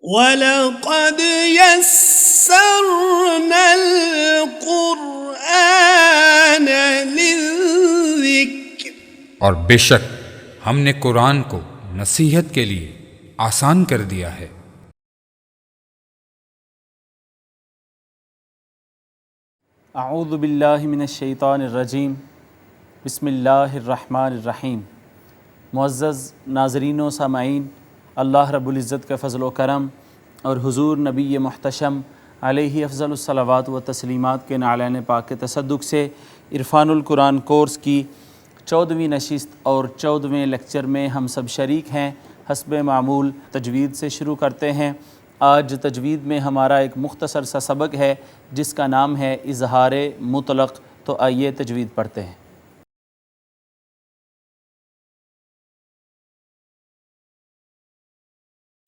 وَلَقَدْ يَسَّرْنَا الْقُرْآنَ لِلذِّكْرِ، اور بے شک ہم نے قرآن کو نصیحت کے لیے آسان کر دیا ہے۔ اعوذ باللہ من الشیطان الرجیم، بسم اللہ الرحمن الرحیم۔ معزز ناظرین و سامعین، اللہ رب العزت کا فضل و کرم اور حضور نبی محتشم علیہ افضل الصلوات و تسلیمات کے نعلین پاک کے تصدق سے عرفان القرآن کورس کی 14ویں نشست اور 14ویں لیکچر میں ہم سب شریک ہیں۔ حسب معمول تجوید سے شروع کرتے ہیں۔ آج تجوید میں ہمارا ایک مختصر سا سبق ہے جس کا نام ہے اظہار مطلق۔ تو آئیے تجوید پڑھتے ہیں۔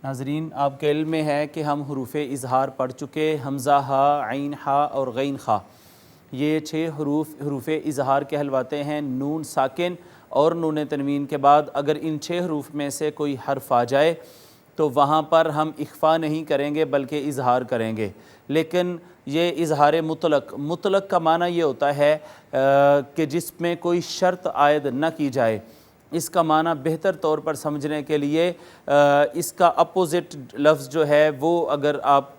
ناظرین، آپ کے علم میں ہے کہ ہم حروف اظہار پڑھ چکے، حمزہ، ہا، عین، ہا اور غین خا۔ یہ 6 حروف اظہار کہلواتے ہیں۔ نون ساکن اور نون تنوین کے بعد اگر ان 6 حروف میں سے کوئی حرف آ جائے تو وہاں پر ہم اخفا نہیں کریں گے بلکہ اظہار کریں گے۔ لیکن یہ اظہار مطلق کا معنی یہ ہوتا ہے کہ جس میں کوئی شرط عائد نہ کی جائے۔ اس کا معنی بہتر طور پر سمجھنے کے لیے اس کا اپوزٹ لفظ جو ہے وہ اگر آپ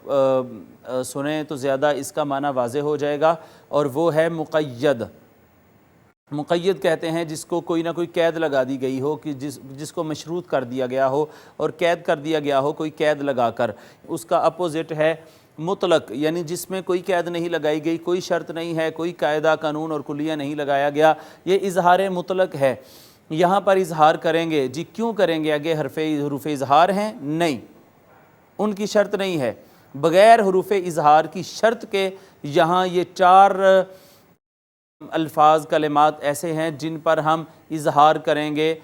سنیں تو زیادہ اس کا معنی واضح ہو جائے گا، اور وہ ہے مقید۔ مقید کہتے ہیں جس کو کوئی نہ کوئی قید لگا دی گئی ہو، کہ جس کو مشروط کر دیا گیا ہو اور قید کر دیا گیا ہو کوئی قید لگا کر۔ اس کا اپوزٹ ہے مطلق، یعنی جس میں کوئی قید نہیں لگائی گئی، کوئی شرط نہیں ہے، کوئی قاعدہ قانون اور کلیہ نہیں لگایا گیا۔ یہ اظہار مطلق ہے۔ یہاں پر اظہار کریں گے، جی کیوں کریں گے؟ آگے حروف اظہار ہیں؟ نہیں، ان کی شرط نہیں ہے۔ بغیر حروف اظہار کی شرط کے یہاں یہ 4 الفاظ کلمات ایسے ہیں جن پر ہم اظہار کریں گے۔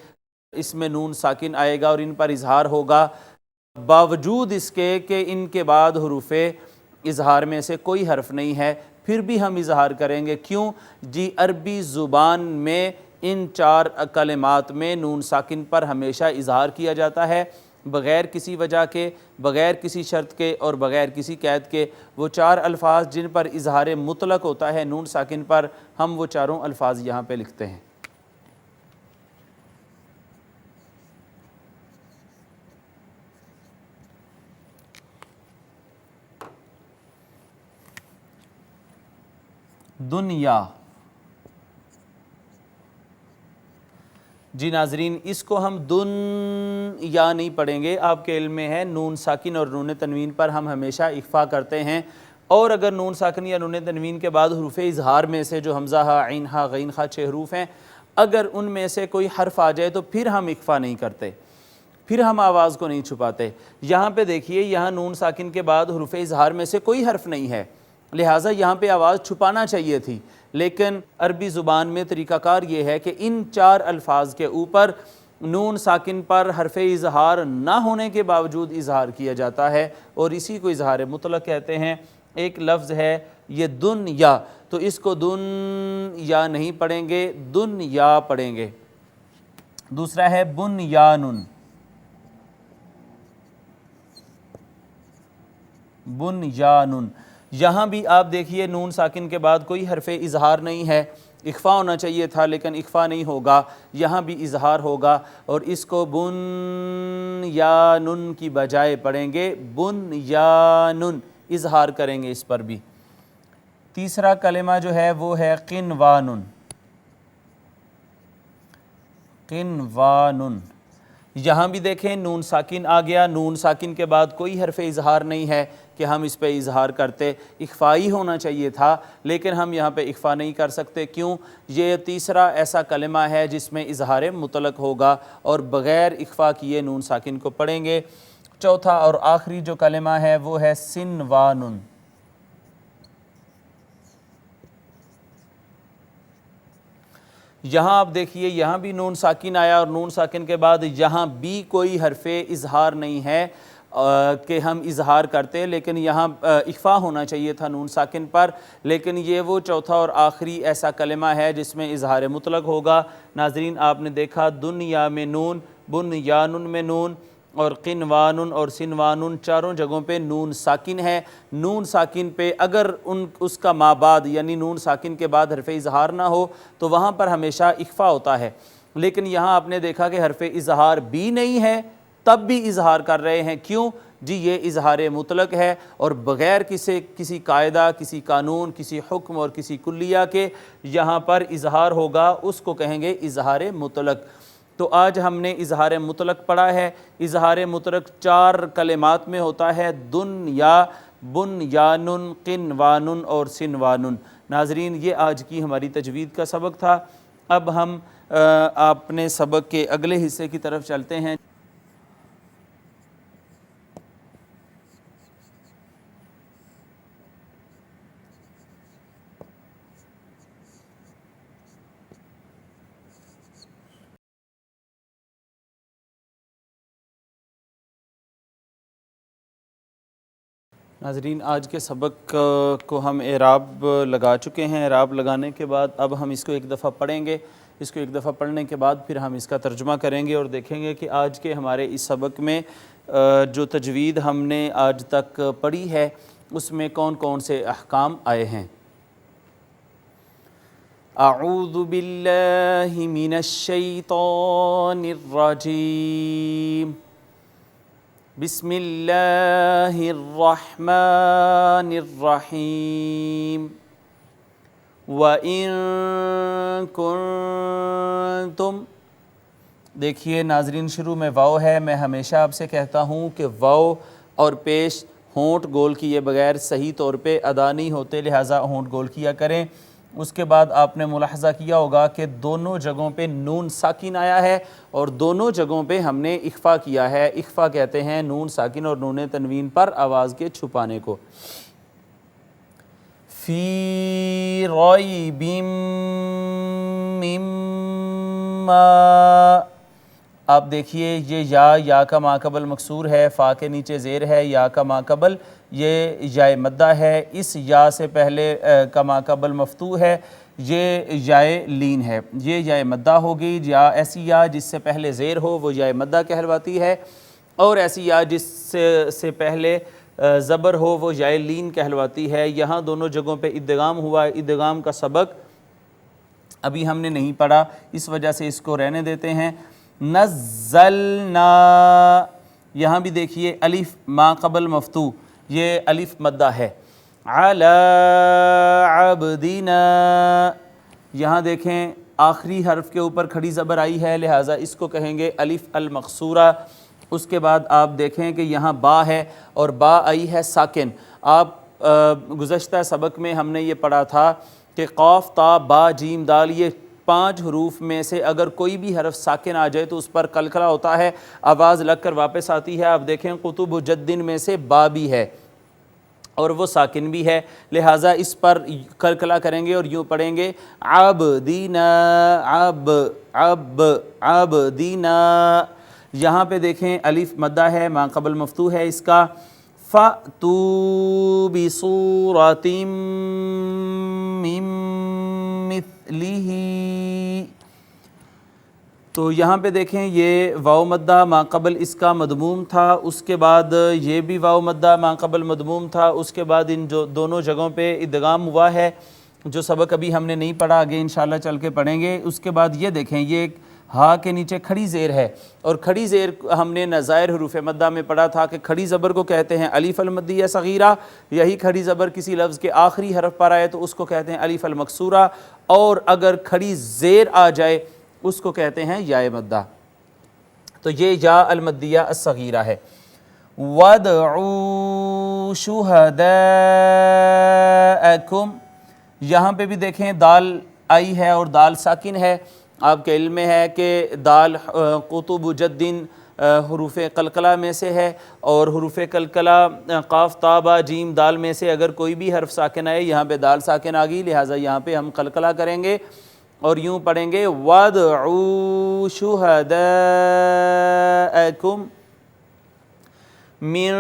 اس میں نون ساکن آئے گا اور ان پر اظہار ہوگا، باوجود اس کے کہ ان کے بعد حروف اظہار میں سے کوئی حرف نہیں ہے، پھر بھی ہم اظہار کریں گے۔ کیوں؟ جی عربی زبان میں ان 4 کلمات میں نون ساکن پر ہمیشہ اظہار کیا جاتا ہے، بغیر کسی وجہ کے، بغیر کسی شرط کے اور بغیر کسی قید کے۔ وہ 4 الفاظ جن پر اظہار مطلق ہوتا ہے نون ساکن پر، ہم وہ 4 الفاظ یہاں پہ لکھتے ہیں۔ دنیا۔ جی ناظرین، اس کو ہم دن یا نہیں پڑھیں گے۔ آپ کے علم میں ہے نون ساکن اور نون تنوین پر ہم ہمیشہ اخفا کرتے ہیں، اور اگر نون ساکن یا نون تنوین کے بعد حروف اظہار میں سے جو حمزہ، ہا، عین، ہا، غین، خا 6 حروف ہیں، اگر ان میں سے کوئی حرف آ جائے تو پھر ہم اخفا نہیں کرتے، پھر ہم آواز کو نہیں چھپاتے۔ یہاں پہ دیکھیے، یہاں نون ساکن کے بعد حروف اظہار میں سے کوئی حرف نہیں ہے، لہٰذا یہاں پہ آواز چھپانا چاہیے تھی، لیکن عربی زبان میں طریقہ کار یہ ہے کہ ان 4 الفاظ کے اوپر نون ساکن پر حرف اظہار نہ ہونے کے باوجود اظہار کیا جاتا ہے، اور اسی کو اظہار مطلق کہتے ہیں۔ ایک لفظ ہے یہ دن یا، تو اس کو دن یا نہیں پڑھیں گے، دن یا پڑھیں گے۔ دوسرا ہے بن یانن، بن یانن۔ یہاں بھی آپ دیکھیے نون ساکن کے بعد کوئی حرف اظہار نہیں ہے، اخفا ہونا چاہیے تھا لیکن اخفا نہیں ہوگا، یہاں بھی اظہار ہوگا، اور اس کو بن یانن کی بجائے پڑھیں گے بن یانن، اظہار کریں گے اس پر بھی۔ تیسرا کلمہ جو ہے وہ ہے قنوانن، قنوانن۔ یہاں بھی دیکھیں نون ساکن آ گیا، نون ساکن کے بعد کوئی حرف اظہار نہیں ہے کہ ہم اس پہ اظہار کرتے، اخفائی ہونا چاہیے تھا لیکن ہم یہاں پہ اخفا نہیں کر سکتے۔ کیوں؟ یہ تیسرا ایسا کلمہ ہے جس میں اظہار مطلق ہوگا اور بغیر اخفا کیے نون ساکن کو پڑھیں گے۔ چوتھا اور آخری جو کلمہ ہے وہ ہے سنوانن، یہاں آپ دیکھیے یہاں بھی نون ساکن آیا اور نون ساکن کے بعد یہاں بھی کوئی حرف اظہار نہیں ہے کہ ہم اظہار کرتے، لیکن یہاں اخفا ہونا چاہیے تھا نون ساکن پر، لیکن یہ وہ چوتھا اور آخری ایسا کلمہ ہے جس میں اظہار مطلق ہوگا۔ ناظرین، آپ نے دیکھا دنیا میں نون، بن یانن میں نون، اور قنوان اور سنوان، چاروں جگہوں پہ نون ساکن ہے۔ نون ساکن پہ اگر اس کا ما بعد یعنی نون ساکن کے بعد حرف اظہار نہ ہو تو وہاں پر ہمیشہ اخفا ہوتا ہے، لیکن یہاں آپ نے دیکھا کہ حرف اظہار بھی نہیں ہے تب بھی اظہار کر رہے ہیں۔ کیوں؟ جی یہ اظہار مطلق ہے اور بغیر کسی قاعدہ، کسی قانون، کسی حکم اور کسی کلیہ کے یہاں پر اظہار ہوگا، اس کو کہیں گے اظہار مطلق۔ تو آج ہم نے اظہار مطلق پڑھا ہے۔ اظہار مطلق 4 کلمات میں ہوتا ہے، دنیا، بنیان، قنوان اور سنوان۔ ناظرین یہ آج کی ہماری تجوید کا سبق تھا۔ اب ہم اپنے سبق کے اگلے حصے کی طرف چلتے ہیں۔ ناظرین آج کے سبق کو ہم اعراب لگا چکے ہیں۔ اعراب لگانے کے بعد اب ہم اس کو ایک دفعہ پڑھیں گے۔ اس کو ایک دفعہ پڑھنے کے بعد پھر ہم اس کا ترجمہ کریں گے اور دیکھیں گے کہ آج کے ہمارے اس سبق میں جو تجوید ہم نے آج تک پڑھی ہے اس میں کون کون سے احکام آئے ہیں۔ اعوذ باللہ من الشیطان الرجیم، بسم اللہ الرحمن الرحیم، وَإِن كُنتم۔ دیکھیے ناظرین شروع میں واو ہے، میں ہمیشہ آپ سے کہتا ہوں کہ واو اور پیش ہونٹ گول کیے بغیر صحیح طور پہ ادا نہیں ہوتے، لہٰذا ہونٹ گول کیا کریں۔ اس کے بعد آپ نے ملاحظہ کیا ہوگا کہ دونوں جگہوں پہ نون ساکن آیا ہے اور دونوں جگہوں پہ ہم نے اخفا کیا ہے۔ اخفا کہتے ہیں نون ساکن اور نون تنوین پر آواز کے چھپانے کو۔ فی ریب مما، آپ دیکھیے یہ یا کا ماقبل مکسور ہے، فا کے نیچے زیر ہے، یا کا ماقبل یہ یا مدہ ہے، اس یا سے پہلے کا ماقبل مفتوح ہے، یہ یا لین ہے، یہ یا مدہ ہوگی۔ یا ایسی یا جس سے پہلے زیر ہو وہ یا مدہ کہلواتی ہے، اور ایسی یا جس سے پہلے زبر ہو وہ یا لین کہلواتی ہے۔ یہاں دونوں جگہوں پہ ادغام ہوا ہے۔ ادغام کا سبق ابھی ہم نے نہیں پڑھا، اس وجہ سے اس کو رہنے دیتے ہیں۔ نزلنا، یہاں بھی دیکھیے الف ما قبل مفتوح، یہ الف مدہ ہے۔ علی عبدنا، یہاں دیکھیں آخری حرف کے اوپر کھڑی زبر آئی ہے، لہٰذا اس کو کہیں گے الف المقصورہ۔ اس کے بعد آپ دیکھیں کہ یہاں با ہے اور با آئی ہے ساکن۔ آپ گزشتہ سبق میں ہم نے یہ پڑھا تھا کہ قاف تا با جیم دال یہ 5 حروف میں سے اگر کوئی بھی حرف ساکن آ جائے تو اس پر قلقلہ ہوتا ہے، آواز لگ کر واپس آتی ہے۔ آپ دیکھیں قطب جدن میں سے با بھی ہے اور وہ ساکن بھی ہے، لہٰذا اس پر قلقلہ کریں گے اور یوں پڑھیں گے عبدینا عبدینا۔ یہاں پہ دیکھیں الف مدہ ہے، ما قبل مفتوح ہے اس کا۔ فَأْتُوا بِصُورَةٍ مِّن مِّثْلِهِ، تو یہاں پہ دیکھیں یہ واو مدہ ما قبل اس کا مضموم تھا، اس کے بعد یہ بھی واو مدہ ما قبل مضموم تھا، اس کے بعد ان جو دونوں جگہوں پہ ادغام ہوا ہے، جو سبق ابھی ہم نے نہیں پڑھا، آگے انشاءاللہ چل کے پڑھیں گے۔ اس کے بعد یہ دیکھیں یہ ہا کے نیچے کھڑی زیر ہے، اور کھڑی زیر ہم نے نظائر حروف مدہ میں پڑھا تھا کہ کھڑی زبر کو کہتے ہیں الف المدیہ صغیرہ، یہی کھڑی زبر کسی لفظ کے آخری حرف پر آئے تو اس کو کہتے ہیں الف المکسورہ، اور اگر کھڑی زیر آ جائے اس کو کہتے ہیں یا مدہ۔ تو یہ یا المدیہ الصغیرہ ہے۔ وَادْعُوا شُهَدَاءَكُمْ، یہاں پہ بھی دیکھیں دال آئی ہے اور دال ساکن ہے۔ آپ کے علم میں ہے کہ دال قطب جدن حروف قلقلہ میں سے ہے، اور حروف قلقلہ قاف تا با جیم دال میں سے اگر کوئی بھی حرف ساکن آئے، یہاں پہ دال ساکن آ گئی، لہٰذا یہاں پہ ہم قلقلہ کریں گے اور یوں پڑھیں گے وَادْعُوا شُهَدَاءَكُمْ مِن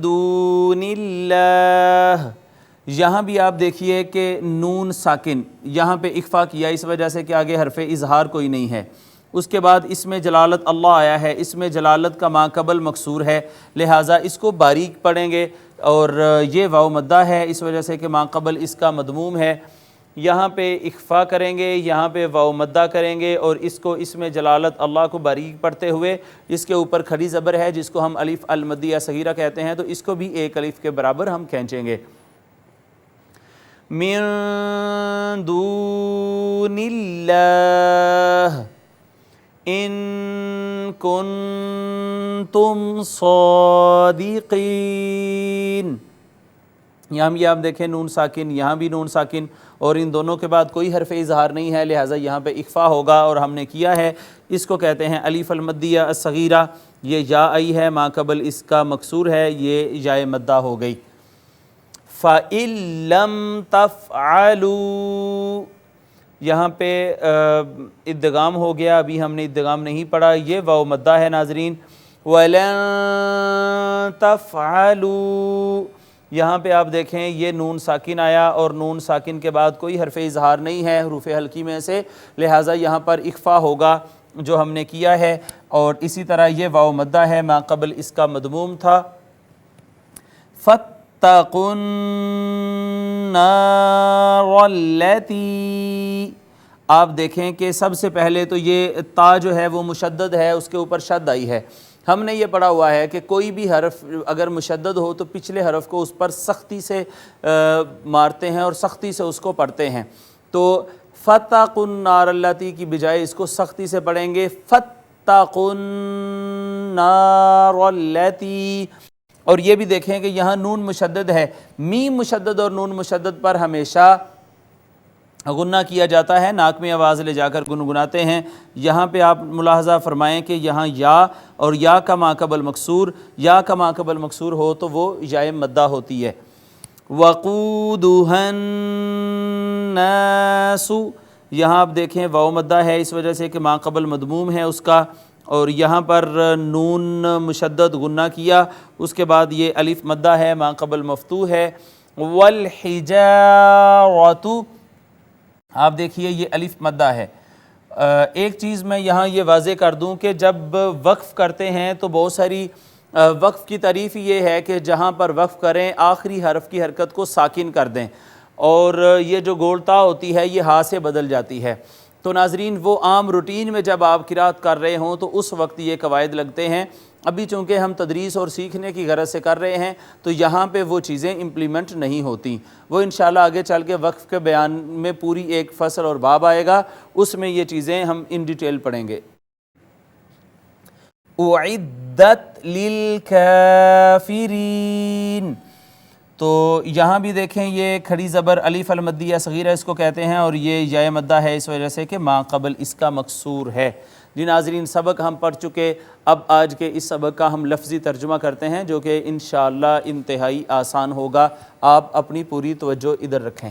دُونِ اللَّهِ۔ یہاں بھی آپ دیکھیے کہ نون ساکن، یہاں پہ اخفا کیا اس وجہ سے کہ آگے حرف اظہار کوئی نہیں ہے، اس کے بعد اس میں جلالت اللہ آیا ہے، اس میں جلالت کا ما قبل مکسور ہے، لہٰذا اس کو باریک پڑھیں گے، اور یہ واو مدہ ہے اس وجہ سے کہ ما قبل اس کا مضموم ہے۔ یہاں پہ اخفا کریں گے، یہاں پہ واو مدہ کریں گے، اور اس کو اس میں جلالت اللہ کو باریک پڑھتے ہوئے اس کے اوپر کھڑی زبر ہے جس کو ہم الف المدیہ صغیرہ کہتے ہیں، تو اس کو بھی ایک الف کے برابر ہم کھینچیں گے۔ من دون اللہ ان کنتم صادقین، یہاں بھی آپ دیکھیں نون ساکن، یہاں بھی نون ساکن، اور ان دونوں کے بعد کوئی حرف اظہار نہیں ہے، لہٰذا یہاں پہ اخفا ہوگا، اور ہم نے کیا ہے، اس کو کہتے ہیں الف المدیہ الصغیرہ۔ یہ یا آئی ہے، ما قبل اس کا مکسور ہے، یہ یا مدہ ہو گئی۔ فَإِن لَّمْ تَفْعَلُوا، یہاں پہ ادغام ہو گیا، ابھی ہم نے ادغام نہیں پڑھا، یہ واو مدہ ہے ناظرین۔ وَلَن تَفْعَلُوا، یہاں پہ آپ دیکھیں یہ نون ساکن آیا، اور نون ساکن کے بعد کوئی حرف اظہار نہیں ہے حروف حلقی میں سے، لہٰذا یہاں پر اخفا ہوگا جو ہم نے کیا ہے، اور اسی طرح یہ واو مدہ ہے، ما قبل اس کا مضموم تھا۔ فَاتَّقُوا النَّارَ الَّتِي، آپ دیکھیں کہ سب سے پہلے تو یہ تا جو ہے وہ مشدد ہے، اس کے اوپر شد آئی ہے۔ ہم نے یہ پڑھا ہوا ہے کہ کوئی بھی حرف اگر مشدد ہو تو پچھلے حرف کو اس پر سختی سے مارتے ہیں اور سختی سے اس کو پڑھتے ہیں، تو فَاتَّقُوا النَّارَ الَّتِي کی بجائے اس کو سختی سے پڑھیں گے فَاتَّقُوا النَّارَ الَّتِي۔ اور یہ بھی دیکھیں کہ یہاں نون مشدد ہے، میم مشدد اور نون مشدد پر ہمیشہ غنہ کیا جاتا ہے، ناک میں آواز لے جا کر گنگناتے ہیں۔ یہاں پہ آپ ملاحظہ فرمائیں کہ یہاں یا اور یا کا ما قبل مکسور، یا کا ما قبل مکسور ہو تو وہ یا مدہ ہوتی ہے۔ وَقُودُهَا النَّاسُ، یہاں آپ دیکھیں واو مدہ ہے اس وجہ سے کہ ما قبل مضموم ہے اس کا، اور یہاں پر نون مشدد غنہ کیا، اس کے بعد یہ الف مدہ ہے، ما قبل مفتوح ہے۔ وَالْحِجَارَةُ، آپ دیکھیے یہ الف مدہ ہے۔ ایک چیز میں یہاں یہ واضح کر دوں کہ جب وقف کرتے ہیں تو بہت ساری وقف کی تعریف یہ ہے کہ جہاں پر وقف کریں آخری حرف کی حرکت کو ساکن کر دیں، اور یہ جو گولتا ہوتی ہے یہ ہا سے بدل جاتی ہے، تو ناظرین وہ عام روٹین میں جب آپ قرات کر رہے ہوں تو اس وقت یہ قواعد لگتے ہیں۔ ابھی چونکہ ہم تدریس اور سیکھنے کی غرض سے کر رہے ہیں تو یہاں پہ وہ چیزیں امپلیمنٹ نہیں ہوتی، وہ انشاءاللہ آگے چل کے وقف کے بیان میں پوری ایک فصل اور باب آئے گا، اس میں یہ چیزیں ہم ان ڈیٹیل پڑھیں گے۔ اعدت للکافرین، تو یہاں بھی دیکھیں یہ کھڑی زبر الف المدیہ صغیرہ اس کو کہتے ہیں، اور یہ یا مدہ ہے اس وجہ سے کہ ما قبل اس کا مکسور ہے۔ جی ناظرین، سبق ہم پڑھ چکے، اب آج کے اس سبق کا ہم لفظی ترجمہ کرتے ہیں جو کہ انشاءاللہ انتہائی آسان ہوگا۔ آپ اپنی پوری توجہ ادھر رکھیں۔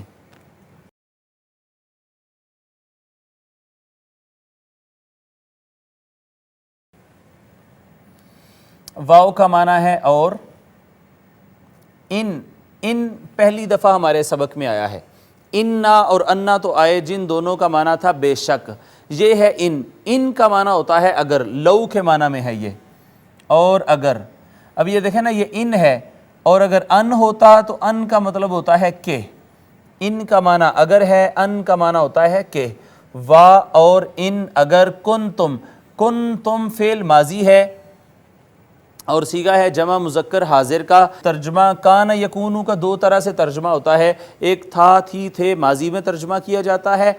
واو کا معنی ہے اور، ان پہلی دفعہ ہمارے سبق میں آیا ہے، اننا اور انا تو آئے جن دونوں کا معنی تھا بے شک، یہ ہے ان کا معنی ہوتا ہے اگر، لو کے معنی میں ہے یہ، اور اگر، اب یہ دیکھیں نا یہ ان ہے، اور اگر ان ہوتا تو ان کا مطلب ہوتا ہے کہ، ان کا معنی اگر ہے، ان کا معنی ہوتا ہے کہ، وا اور ان اگر کنتم فعل ماضی ہے اور صیغہ ہے جمع مذکر حاضر کا۔ ترجمہ کان یکونو کا دو طرح سے ترجمہ ہوتا ہے، ایک تھا تھی تھے ماضی میں ترجمہ کیا جاتا ہے،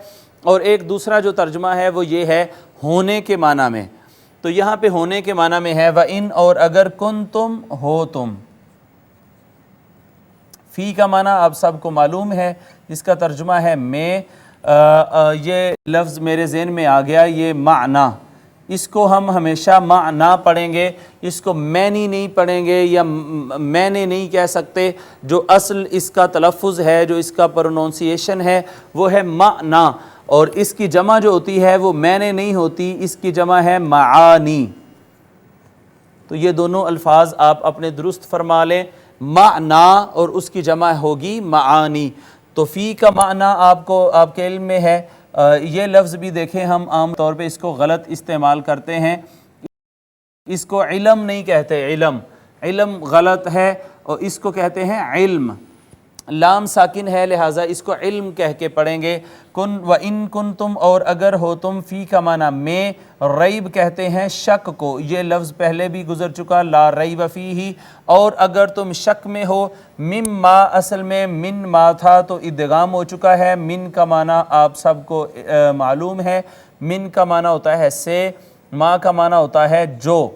اور ایک دوسرا جو ترجمہ ہے وہ یہ ہے ہونے کے معنی میں، تو یہاں پہ ہونے کے معنی میں ہے وَإِن، اور اگر کنتم ہو تم۔ فی کا معنی آپ سب کو معلوم ہے، اس کا ترجمہ ہے میں، یہ لفظ میرے ذہن میں آ گیا، یہ معنی، اس کو ہم ہمیشہ معنی پڑھیں گے، اس کو معنی نہیں پڑھیں گے یا میں نے نہیں کہہ سکتے، جو اصل اس کا تلفظ ہے، جو اس کا پروننسیشن ہے وہ ہے معنی، اور اس کی جمع جو ہوتی ہے وہ میں نے نہیں ہوتی، اس کی جمع ہے معانی۔ تو یہ دونوں الفاظ آپ اپنے درست فرما لیں، معنی اور اس کی جمع ہوگی معانی۔ تو فی کا معنی آپ کے علم میں ہے، یہ لفظ بھی دیکھیں ہم عام طور پہ اس کو غلط استعمال کرتے ہیں، اس کو علم نہیں کہتے، علم غلط ہے، اور اس کو کہتے ہیں علم، لام ساکن ہے لہٰذا اس کو علم کہہ کے پڑھیں گے۔ کن و ان کن تم، اور اگر ہو تم، فی کا معنی میں، ریب کہتے ہیں شک کو، یہ لفظ پہلے بھی گزر چکا، لا ریب فیہ، اور اگر تم شک میں ہو، مما اصل میں من ما تھا تو ادغام ہو چکا ہے، من کا معنی آپ سب کو معلوم ہے، من کا معنی ہوتا ہے سے، ما کا معنی ہوتا ہے جو،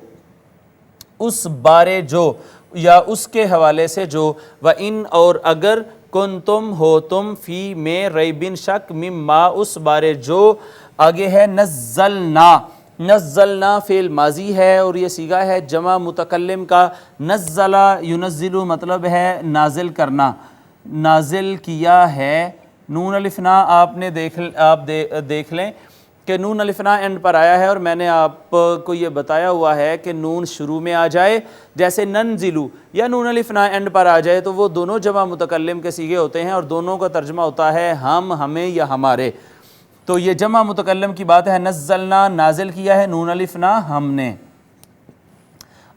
اس بارے جو یا اس کے حوالے سے جو، و ان اور اگر کن تم ہو تم، فی میں، ریبن شک، مما اس بارے جو، آگے ہے نزلنا، نزلنا فعل ماضی ہے اور یہ صیغہ ہے جمع متکلم کا، نزلہ ینزل مطلب ہے نازل کرنا، نازل کیا ہے، نون الف نا آپ نے دیکھ لیں کہ نون الف نا اینڈ پر آیا ہے، اور میں نے آپ کو یہ بتایا ہوا ہے کہ نون شروع میں آ جائے جیسے ننزلو، یا نون الف نا اینڈ پر آ جائے تو وہ دونوں جمع متکلم کے صیغے ہوتے ہیں اور دونوں کا ترجمہ ہوتا ہے ہم، ہمیں یا ہمارے، تو یہ جمع متکلم کی بات ہے، نزلنا نازل کیا ہے، نون الف نا ہم نے،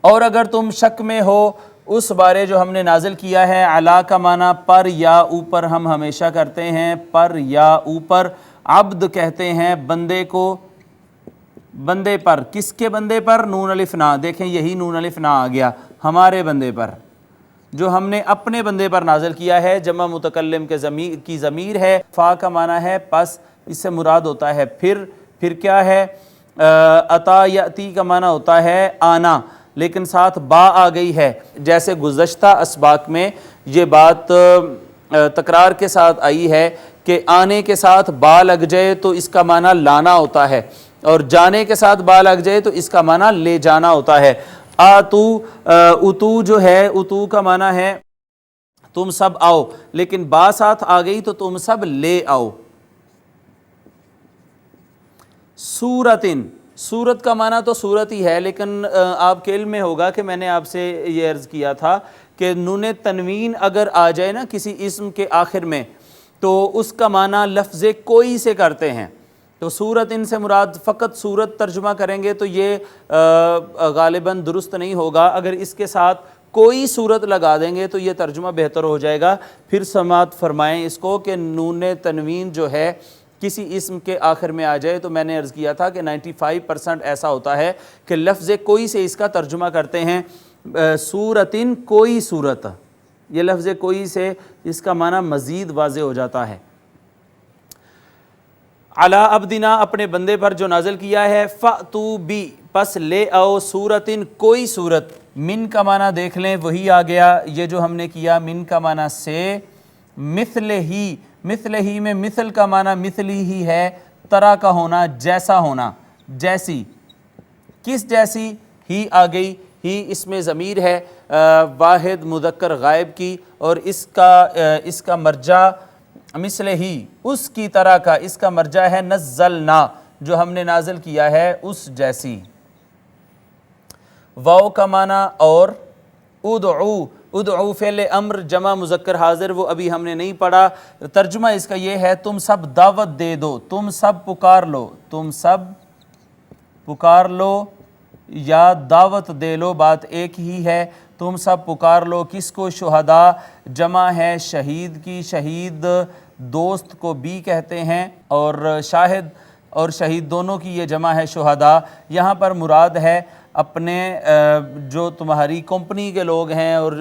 اور اگر تم شک میں ہو اس بارے جو ہم نے نازل کیا ہے، علا کا معنی پر یا اوپر ہم ہمیشہ کرتے ہیں، پر یا اوپر، عبد کہتے ہیں بندے کو، بندے پر، کس کے بندے پر؟ نون الف نا، دیکھیں یہی نون الف نا آ گیا، ہمارے بندے پر، جو ہم نے اپنے بندے پر نازل کیا ہے، جمع متکلم کی ضمیر ہے، فا کا معنی ہے پس، اس سے مراد ہوتا ہے پھر کیا ہے؟ عطا یاتی کا معنی ہوتا ہے آنا، لیکن ساتھ با آ گئی ہے، جیسے گزشتہ اسباق میں یہ بات تکرار کے ساتھ آئی ہے کہ آنے کے ساتھ با لگ جائے تو اس کا معنی لانا ہوتا ہے، اور جانے کے ساتھ با لگ جائے تو اس کا معنی لے جانا ہوتا ہے۔ اتو جو ہے، اتو کا معنی ہے تم سب آؤ، لیکن با ساتھ آ گئی تو تم سب لے آؤ۔ سورت کا معنی تو سورت ہی ہے، لیکن آپ کے علم میں ہوگا کہ میں نے آپ سے یہ عرض کیا تھا کہ نون تنوین اگر آ جائے نا کسی اسم کے آخر میں تو اس کا معنی لفظ کوئی سے کرتے ہیں، تو سورت ان سے مراد فقط سورت ترجمہ کریں گے تو یہ غالباً درست نہیں ہوگا، اگر اس کے ساتھ کوئی صورت لگا دیں گے تو یہ ترجمہ بہتر ہو جائے گا۔ پھر سماعت فرمائیں اس کو کہ نون تنوین جو ہے کسی اسم کے آخر میں آ جائے تو میں نے عرض کیا تھا کہ 95% ایسا ہوتا ہے کہ لفظ کوئی سے اس کا ترجمہ کرتے ہیں، سورتن کوئی صورت، یہ لفظ کوئی سے اس کا معنی مزید واضح ہو جاتا ہے۔ علی عبدنا اپنے بندے پر جو نازل کیا ہے، فَأْتُوا بی پس لے آؤ، سورتن کوئی صورت، من کا معنی دیکھ لیں وہی آ گیا، یہ جو ہم نے کیا من کا معنی سے، مثل ہی میں مثل کا معنی مثلی ہی ہے، طرح کا ہونا، جیسا ہونا، جیسی، کس جیسی؟ ہی آ گئی، ہی اس میں ضمیر ہے واحد مذکر غائب کی، اور اس کا مرجع مثل ہی اس کی طرح کا، اس کا مرجع ہے نزلنا جو ہم نے نازل کیا ہے اس جیسی۔ واو کا معنی اور ادعو فعل امر جمع مذکر حاضر، وہ ابھی ہم نے نہیں پڑھا، ترجمہ اس کا یہ ہے تم سب دعوت دے دو، تم سب پکار لو، تم سب پکار لو یا دعوت دے لو، بات ایک ہی ہے، تم سب پکار لو، کس کو؟ شہداء جمع ہے شہید کی، شہید دوست کو بھی کہتے ہیں، اور شاہد اور شہید دونوں کی یہ جمع ہے شہداء۔ یہاں پر مراد ہے اپنے جو تمہاری کمپنی کے لوگ ہیں اور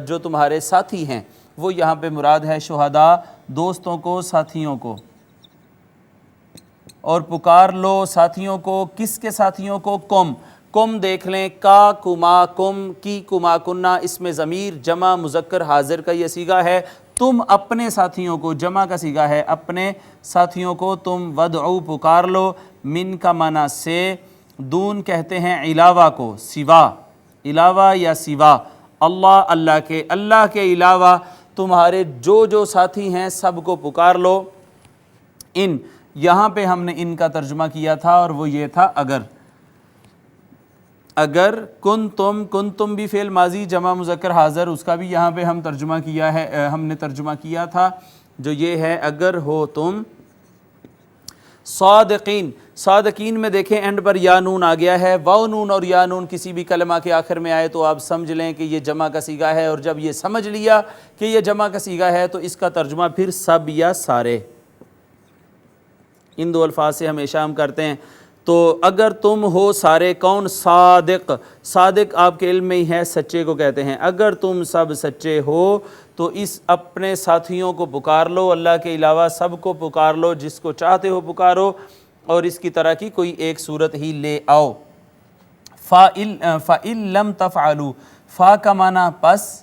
جو تمہارے ساتھی ہیں، وہ یہاں پہ مراد ہے شہداء، دوستوں کو، ساتھیوں کو، اور پکار لو ساتھیوں کو، کس کے ساتھیوں کو؟ کم دیکھ لیں، کا کما کم، کی کما کننا، اس میں ضمیر جمع مذکر حاضر کا یہ صیغہ ہے، تم اپنے ساتھیوں کو، جمع کا صیغہ ہے اپنے ساتھیوں کو تم، ودعو پکار لو، من کا معنی سے، دون کہتے ہیں علاوہ کو، سوا، علاوہ یا سوا، اللہ کے علاوہ تمہارے جو ساتھی ہیں سب کو پکار لو۔ ان یہاں پہ ہم نے ان کا ترجمہ کیا تھا اور وہ یہ تھا اگر کنتم بھی فعل ماضی جمع مذکر حاضر، اس کا بھی یہاں پہ ہم ترجمہ کیا ہے، ہم نے ترجمہ کیا تھا جو یہ ہے اگر ہو تم، صادقین، صادقین میں دیکھیں اینڈ پر یا نون آ گیا ہے، واو نون اور یا نون کسی بھی کلمہ کے آخر میں آئے تو آپ سمجھ لیں کہ یہ جمع کا صیغہ ہے، اور جب یہ سمجھ لیا کہ یہ جمع کا صیغہ ہے تو اس کا ترجمہ پھر سب یا سارے، ان دو الفاظ سے ہمیشہ ہم کرتے ہیں۔ تو اگر تم ہو سارے، کون؟ صادق، صادق آپ کے علم میں ہی ہے سچے کو کہتے ہیں، اگر تم سب سچے ہو تو اس اپنے ساتھیوں کو پکار لو، اللہ کے علاوہ سب کو پکار لو، جس کو چاہتے ہو پکارو، اور اس کی طرح کی کوئی ایک صورت ہی لے آؤ۔ فَإِن لَمْ تَفْعَلُوا، فا کا معنی پس،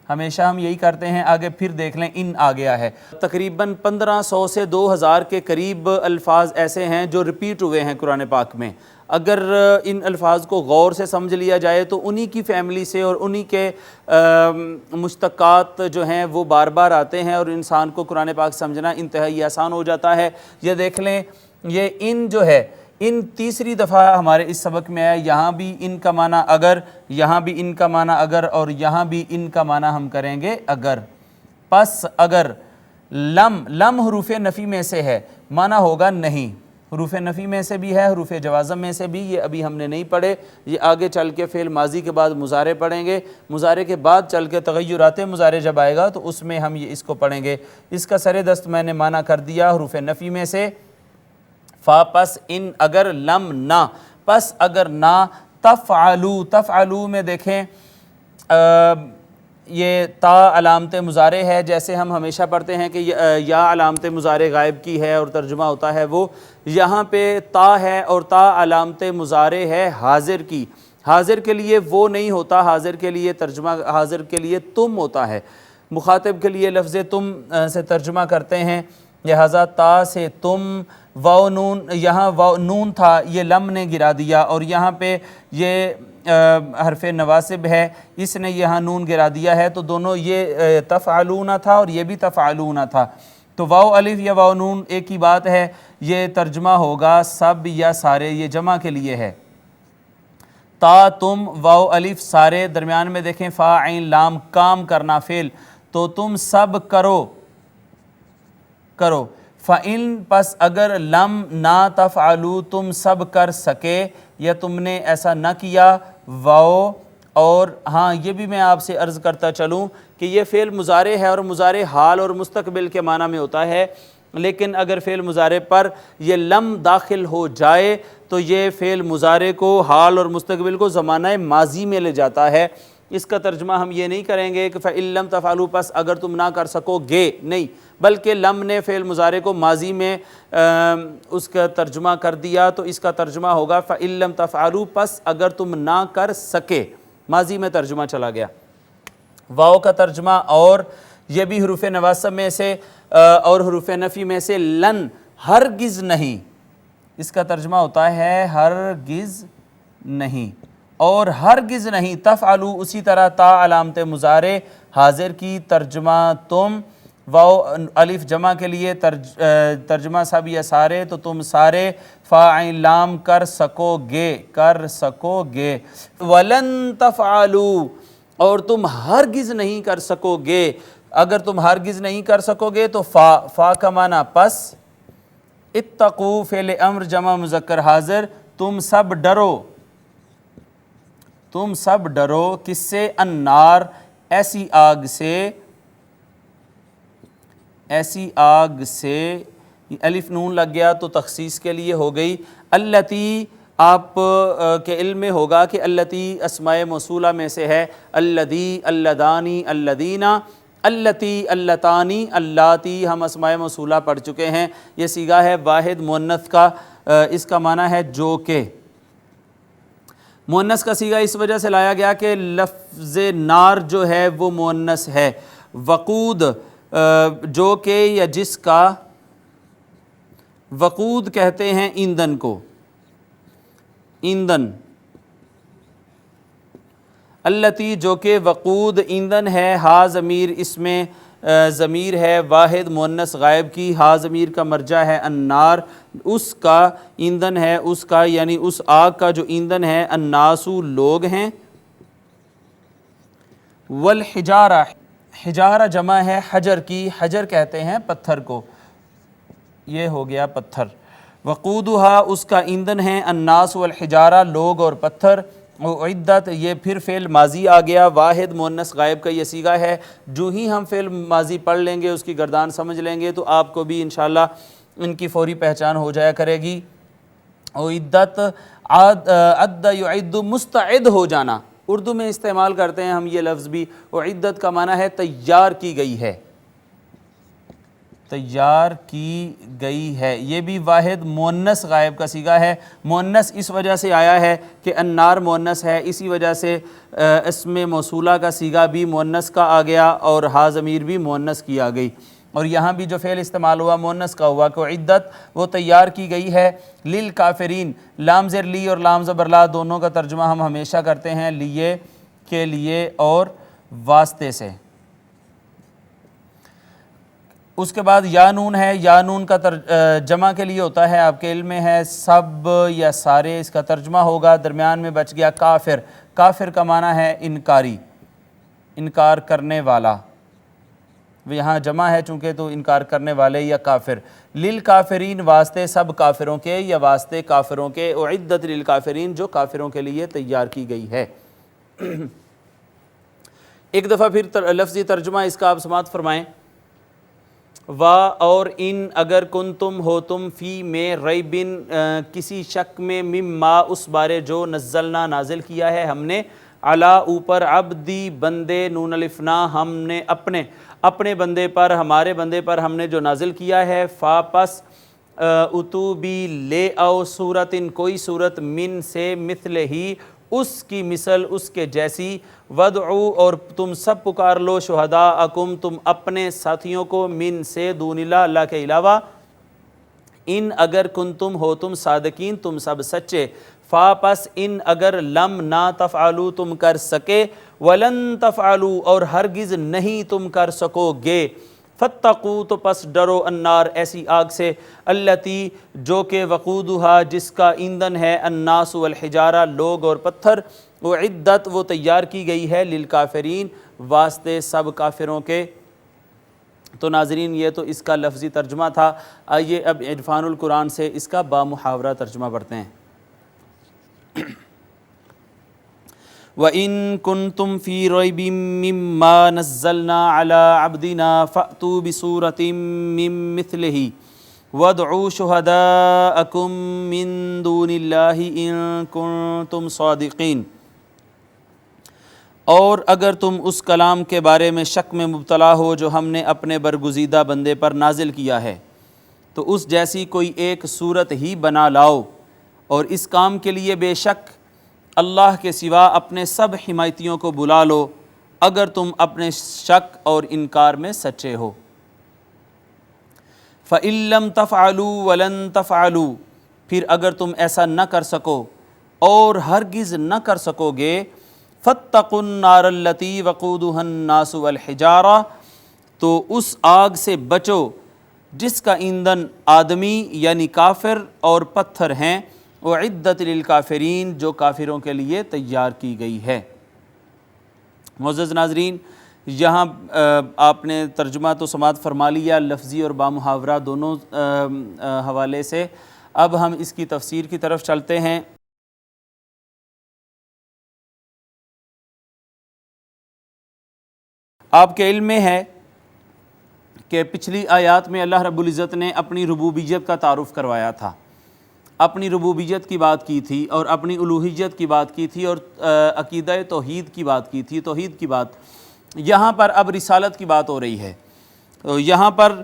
ہمیشہ ہم یہی کرتے ہیں، آگے پھر دیکھ لیں ان آ گیا ہے۔ تقریباً 1500 سے 2000 کے قریب الفاظ ایسے ہیں جو ریپیٹ ہوئے ہیں قرآن پاک میں، اگر ان الفاظ کو غور سے سمجھ لیا جائے تو انہی کی فیملی سے اور انہی کے مشتقات جو ہیں وہ بار بار آتے ہیں، اور انسان کو قرآن پاک سمجھنا انتہائی آسان ہو جاتا ہے۔ یہ دیکھ لیں، یہ ان جو ہے، ان تیسری دفعہ ہمارے اس سبق میں ہے، یہاں بھی ان کا معنی اگر، یہاں بھی ان کا معنی اگر، اور یہاں بھی ان کا معنی ہم کریں گے اگر۔ پس اگر، لم حروف نفی میں سے ہے، معنی ہوگا نہیں، حروف نفی میں سے بھی ہے، حروف جوازم میں سے بھی، یہ ابھی ہم نے نہیں پڑھے، یہ آگے چل کے فعل ماضی کے بعد مضارع پڑھیں گے، مضارع کے بعد چل کے تغیرات مضارع جب آئے گا تو اس میں ہم یہ اس کو پڑھیں گے۔ اس کا سر دست میں نے معنی کر دیا حروف نفی میں سے، فا پس ان اگر، لم نہ پس اگر نہ، تفعلوا، تفعلوا میں دیکھیں یہ تا علامت مضارع ہے، جیسے ہم ہمیشہ پڑھتے ہیں کہ یا علامت مضارع غائب کی ہے اور ترجمہ ہوتا ہے وہ، یہاں پہ تا ہے اور تا علامت مضارع ہے حاضر کی، حاضر کے لیے وہ نہیں ہوتا، حاضر کے لیے ترجمہ، حاضر کے لیے تم ہوتا ہے، مخاطب کے لیے لفظ تم سے ترجمہ کرتے ہیں، لہذا تا سے تم، واو نون، یہاں واو نون تھا یہ لم نے گرا دیا، اور یہاں پہ یہ حرف نواسب ہے، اس نے یہاں نون گرا دیا ہے، تو دونوں یہ تفعلون تھا اور یہ بھی تفعلون تھا، تو واو الف یا واو نون ایک ہی بات ہے، یہ ترجمہ ہوگا سب یا سارے، یہ جمع کے لیے ہے۔ تا تم، واو الف سارے، درمیان میں دیکھیں فا عین لام، کام کرنا فعل، تو تم سب کرو، فَإِن پس اگر، لم نہ تفعلوا تم سب کر سکے یا تم نے ایسا نہ کیا، واو، اور ہاں یہ بھی میں آپ سے عرض کرتا چلوں کہ یہ فعل مضارع ہے اور مضارع حال اور مستقبل کے معنی میں ہوتا ہے، لیکن اگر فعل مضارع پر یہ لم داخل ہو جائے تو یہ فعل مضارع کو، حال اور مستقبل کو زمانہ ماضی میں لے جاتا ہے۔ اس کا ترجمہ ہم یہ نہیں کریں گے کہ فَإِن لَمْ تَفْعَلُوا پس اگر تم نہ کر سکو گے، نہیں، بلکہ لم نے فعل مضارع کو ماضی میں اس کا ترجمہ کر دیا، تو اس کا ترجمہ ہوگا فَإِن لَمْ تَفْعَلُوا پس اگر تم نہ کر سکے، ماضی میں ترجمہ چلا گیا۔ واو کا ترجمہ اور، یہ بھی حروف نواسب میں سے اور حروف نفی میں سے، لن ہرگز نہیں، اس کا ترجمہ ہوتا ہے ہرگز نہیں، اور ہرگز نہیں، تفعلوا اسی طرح تا علامت مضارع حاضر کی، ترجمہ تم، واو الف جمع کے لیے ترجمہ سب یا سارے، تو تم سارے، فا عین لام کر سکو گے، ولن تفعلوا اور تم ہرگز نہیں کر سکو گے، اگر تم ہرگز نہیں کر سکو گے تو فا کا معنی پس، اتقوا فعل امر جمع مذکر حاضر، تم سب ڈرو، کس سے؟ النار، ایسی آگ سے، الف نون لگ گیا تو تخصیص کے لیے ہو گئی۔ التی آپ کے علم میں ہوگا کہ التی اسماء موصولہ میں سے ہے، الذی، اللذانی، اللذینا، التی، اللتانی، اللاتی، ہم اسماء موصولہ پڑھ چکے ہیں، یہ صیغہ ہے واحد مؤنث کا، اس کا معنی ہے جو کہ، مؤنث کا صیغہ اس وجہ سے لایا گیا کہ لفظ نار جو ہے وہ مؤنث ہے، وقود جو کہ یا جس کا، وقود کہتے ہیں ایندھن کو، ایندھن، التی جو کہ وقود ایندھن ہے، ہا ضمیر اس میں ضمیر ہے واحد مؤنث غائب کی، ہا ضمیر کا مرجع ہے النار، اس کا ایندھن ہے، اس کا یعنی اس آگ کا جو ایندھن ہے، الناسو لوگ ہیں، والحجارہ، حجارہ جمع ہے حجر کی، حجر کہتے ہیں پتھر کو، یہ ہو گیا پتھر، وقودھا اس کا ایندھن ہے الناس والحجارہ لوگ اور پتھر، اعدت یہ پھر فعل ماضی آ گیا، واحد مؤنث غائب کا یہ صیغہ ہے، جو ہی ہم فعل ماضی پڑھ لیں گے اس کی گردان سمجھ لیں گے تو آپ کو بھی انشاءاللہ ان کی فوری پہچان ہو جایا کرے گی۔ اعدت عد یعد مستعد ہو جانا، اردو میں استعمال کرتے ہیں ہم یہ لفظ بھی، اعدت کا معنی ہے تیار کی گئی ہے، تیار کی گئی ہے، یہ بھی واحد مؤنث غائب کا صیغہ ہے۔ مؤنث اس وجہ سے آیا ہے کہ النار مؤنث ہے، اسی وجہ سے اسم موصولہ کا صیغہ بھی مؤنث کا آ گیا اور ہا ضمیر بھی مؤنث کی آ گئی، اور یہاں بھی جو فعل استعمال ہوا مؤنث کا ہوا کہ عدت وہ تیار کی گئی ہے۔ للکافرین، لام زیر لی اور لام زبر لا دونوں کا ترجمہ ہم ہمیشہ کرتے ہیں لیے کے لیے اور واسطے سے۔ اس کے بعد یا نون ہے، یا نون کا جمع کے لیے ہوتا ہے، آپ کے علم میں ہے سب یا سارے، اس کا ترجمہ ہوگا درمیان میں بچ گیا کافر، کافر کا معنی ہے انکاری، انکار کرنے والا، یہاں جمع ہے چونکہ تو انکار کرنے والے یا کافر۔ للکافرین واسطے سب کافروں کے یا واسطے کافروں کے، اعدت للکافرین جو کافروں کے لیے تیار کی گئی ہے۔ ایک دفعہ پھر لفظی ترجمہ اس کا آپ سماعت فرمائیں۔ وا اور ان اگر کنتم ہو تم فی میں ریبن کسی شک میں مما اس بارے جو نزلنا نازل کیا ہے ہم نے، علی اوپر عبدی بندے نون الف نا ہم نے اپنے بندے پر، ہمارے بندے پر ہم نے جو نازل کیا ہے، فا پس اتو بھی لے آؤ صورتن کوئی صورت من سے مثل ہی اس کی مثل اس کے جیسی، ودعو اور تم سب پکار لو شہداءکم تم اپنے ساتھیوں کو، من سے دون اللہ اللہ کے علاوہ، ان اگر کنتم ہو تم صادقین تم سب سچے، فا پس ان اگر لم نہ تفعلوا تم کر سکے، ولن تفعلوا اور ہرگز نہیں تم کر سکو گے، فاتقوا تو پس ڈرو النار ایسی آگ سے، التی جو کہ وقودھا جس کا ایندھن ہے، الناس والحجارہ لوگ اور پتھر، اعدت وہ تیار کی گئی ہے، للکافرین واسطے سب کافروں کے۔ تو ناظرین یہ تو اس کا لفظی ترجمہ تھا، آئیے اب عرفان القرآن سے اس کا بامحاورہ ترجمہ پڑھتے ہیں۔ وَإِن كُنتُمْ فِي رَيْبٍ مِّمَّا نَزَّلْنَا عَلَىٰ عَبْدِنَا فَأْتُوا بِسُورَةٍ مِّن مِّثْلِهِ وَادْعُوا شُهَدَاءَكُم مِّن دُونِ اللَّهِ إِن كُنتُمْ صَادِقِينَ۔ اور اگر تم اس کلام کے بارے میں شک میں مبتلا ہو جو ہم نے اپنے برگزیدہ بندے پر نازل کیا ہے، تو اس جیسی کوئی ایک صورت ہی بنا لاؤ، اور اس کام کے لیے بے شک اللہ کے سوا اپنے سب حمایتیوں کو بلا لو، اگر تم اپنے شک اور انکار میں سچے ہو۔ فَإِن لَّمْ تَفْعَلُوا وَلَن تَفْعَلُوا پھر اگر تم ایسا نہ کر سکو اور ہرگز نہ کر سکو گے، فَاتَّقُوا النَّارَ الَّتِي وَقُودُهَا النَّاسُ وَالْحِجَارَةُ تو اس آگ سے بچو جس کا ایندھن آدمی یعنی کافر اور پتھر ہیں، اعدت للکافرین جو کافروں کے لیے تیار کی گئی ہے۔ معزز ناظرین یہاں آپ نے ترجمہ تو سماعت فرما لیا لفظی اور بامحاورہ دونوں حوالے سے، اب ہم اس کی تفسیر کی طرف چلتے ہیں۔ آپ کے علم میں ہے کہ پچھلی آیات میں اللہ رب العزت نے اپنی ربوبیت کا تعارف کروایا تھا، اپنی ربوبیت کی بات کی تھی اور اپنی الوہیت کی بات کی تھی اور عقیدہ توحید کی بات کی تھی، توحید کی بات۔ یہاں پر اب رسالت کی بات ہو رہی ہے، تو یہاں پر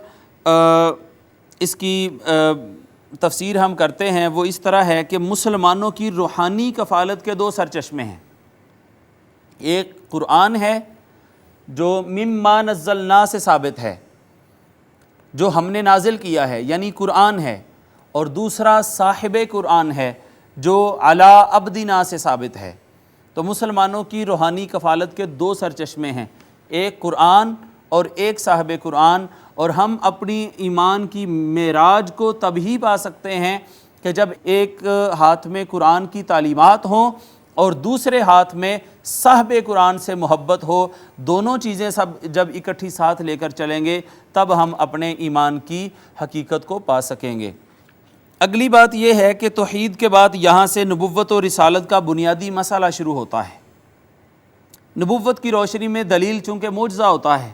اس کی تفسیر ہم کرتے ہیں وہ اس طرح ہے کہ مسلمانوں کی روحانی کفالت کے دو سرچشمے ہیں، ایک قرآن ہے جو مما نزلنا سے ثابت ہے، جو ہم نے نازل کیا ہے یعنی قرآن ہے، اور دوسرا صاحب قرآن ہے جو علی عبدنا سے ثابت ہے۔ تو مسلمانوں کی روحانی کفالت کے دو سرچشمے ہیں، ایک قرآن اور ایک صاحب قرآن، اور ہم اپنی ایمان کی معراج کو تبھی پا سکتے ہیں کہ جب ایک ہاتھ میں قرآن کی تعلیمات ہوں اور دوسرے ہاتھ میں صاحب قرآن سے محبت ہو، دونوں چیزیں سب جب اکٹھی ساتھ لے کر چلیں گے تب ہم اپنے ایمان کی حقیقت کو پا سکیں گے۔ اگلی بات یہ ہے کہ توحید کے بعد یہاں سے نبوت و رسالت کا بنیادی مسئلہ شروع ہوتا ہے۔ نبوت کی روشنی میں دلیل چونکہ معجزہ ہوتا ہے،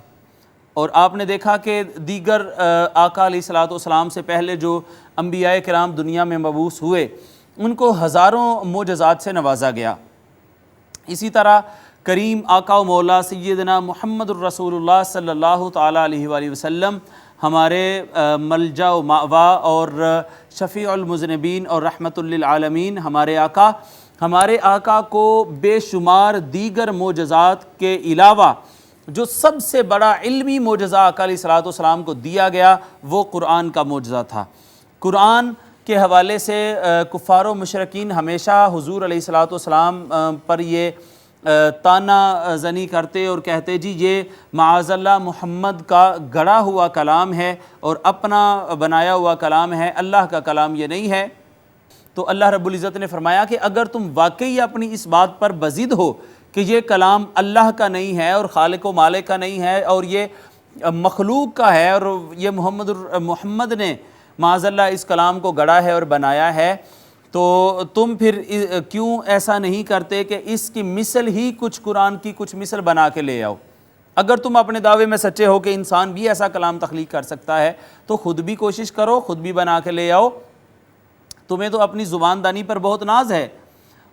اور آپ نے دیکھا کہ دیگر آقا علیہ الصلوۃ والسلام سے پہلے جو انبیاء کرام دنیا میں مبعوث ہوئے ان کو ہزاروں معجزات سے نوازا گیا۔ اسی طرح کریم آقا و مولا سیدنا محمد الرسول اللہ صلی اللہ تعالیٰ علیہ وآلہ وسلم ہمارے ملجا و مأوا اور شفیع المذنبین اور رحمت للعالمین ہمارے آقا کو بے شمار دیگر معجزات کے علاوہ جو سب سے بڑا علمی معجزہ آقا علیہ الصلوۃ والسلام کو دیا گیا وہ قرآن کا معجزہ تھا۔ قرآن کے حوالے سے کفار و مشرکین ہمیشہ حضور علیہ الصلوۃ والسلام پر یہ تانا زنی کرتے اور کہتے جی یہ معاذ اللہ محمد کا گڑا ہوا کلام ہے اور اپنا بنایا ہوا کلام ہے، اللہ کا کلام یہ نہیں ہے۔ تو اللہ رب العزت نے فرمایا کہ اگر تم واقعی اپنی اس بات پر بضد ہو کہ یہ کلام اللہ کا نہیں ہے اور خالق و مالک کا نہیں ہے اور یہ مخلوق کا ہے اور یہ محمد نے معاذ اللہ اس کلام کو گڑا ہے اور بنایا ہے، تو تم پھر کیوں ایسا نہیں کرتے کہ اس کی مثل ہی قرآن کی کچھ مثل بنا کے لے آؤ۔ اگر تم اپنے دعوے میں سچے ہو کہ انسان بھی ایسا کلام تخلیق کر سکتا ہے تو خود بھی کوشش کرو، خود بھی بنا کے لے آؤ۔ تمہیں تو اپنی زبان دانی پر بہت ناز ہے۔